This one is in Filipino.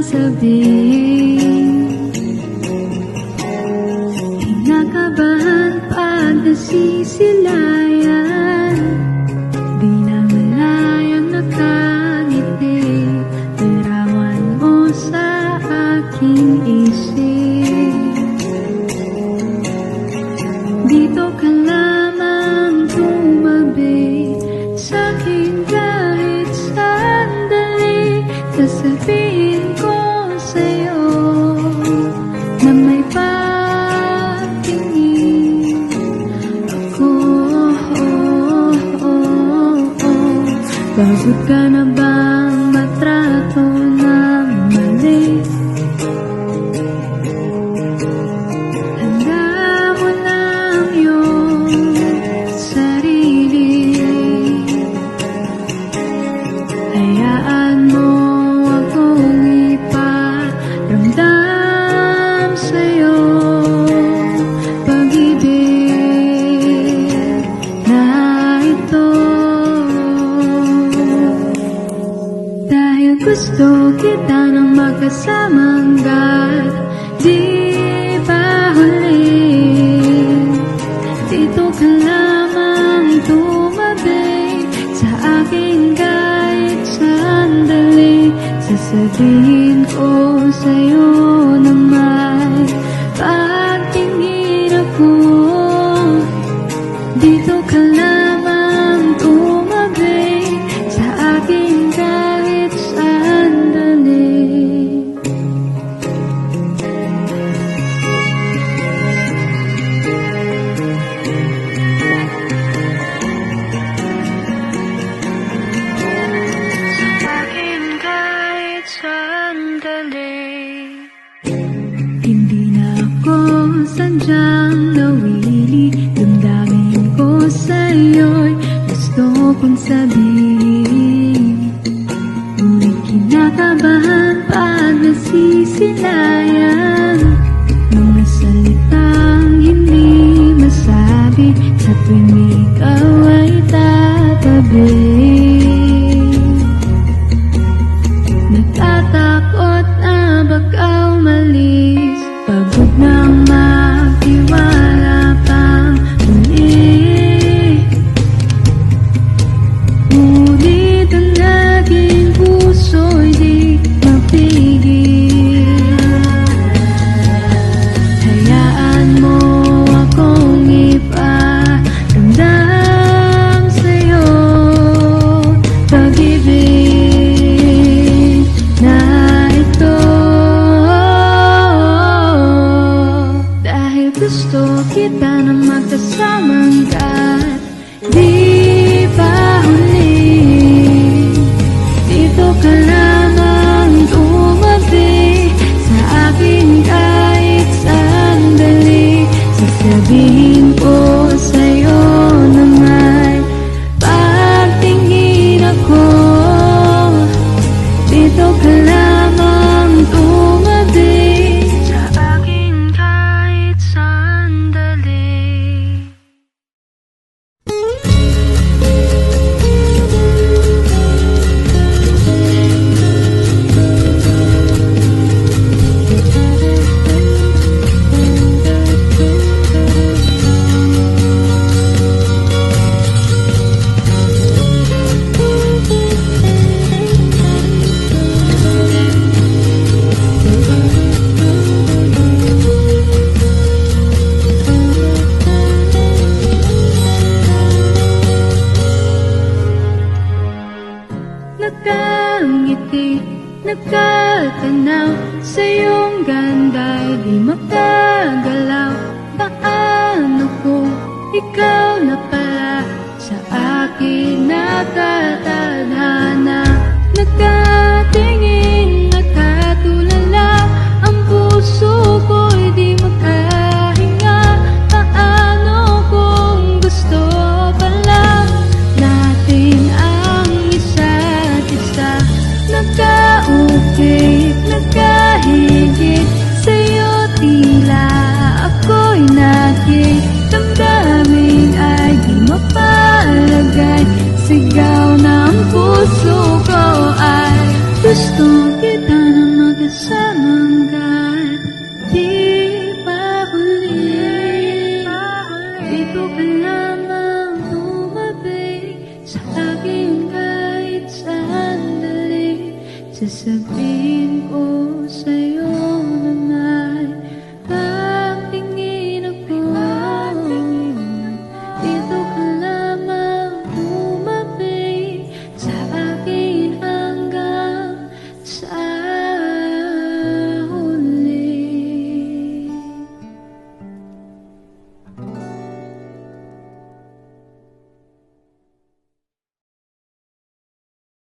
sabihin. Kinakabahan pag nasisilayan, di na malayang nakangiti, larawan mo sa aking isip. Dito ka lamang tumabi sa'kin kahit sandali, sasabihin ko sa'yo na may patingin ako. Pagod ka na bang matrato ng mali? Handa mo lang yung sarili, hayaan mo akong iparamdam sa'yo pag-ibig na ito. Dahil gusto kita ng magkasama hanggat di pa huli, dito ka lamang tumabi sa akin kahit sandali, sasabihin ko sa'yo na may pagtingin ako. Dito ka lamang tumabi sa akin kahit sandali. Hindi na ako sadyang nawili, damdamin ko sa'yo'y gusto kong sabihin. Ngunit kinakabahan pag nasisilayan, mga salitang hindi masabi sa tuwing ikaw ay tatabi. Natatakot na baka umalis, pagod nang magtiwala pang muli. Ngunit ang naging puso'y di mapigil. Hayaan mo akong iparamdam sa'yo pag-ibig na ito. Dahil gusto kita na magkasama hanggat di pa huli, dito ka lamang tumabi sa akin kahit sandali, sasabihin ko sa'yo na may pagtingin ako. Dito ka lamang tumabi sa akin kahit sandali. Nakangiti, nakatanaw sa iyong ganda'y di makagalaw. Paano kung ikaw na pala sa akin nakatadhana? Nagkatingin, nakatulala, ang puso ko'y di makahinga. Paano kung gusto pala natin ang isa't isa? Nagkaukit, nagkahigit sa'yo, tila ako'y nakit, damdamin ay di sa'yo.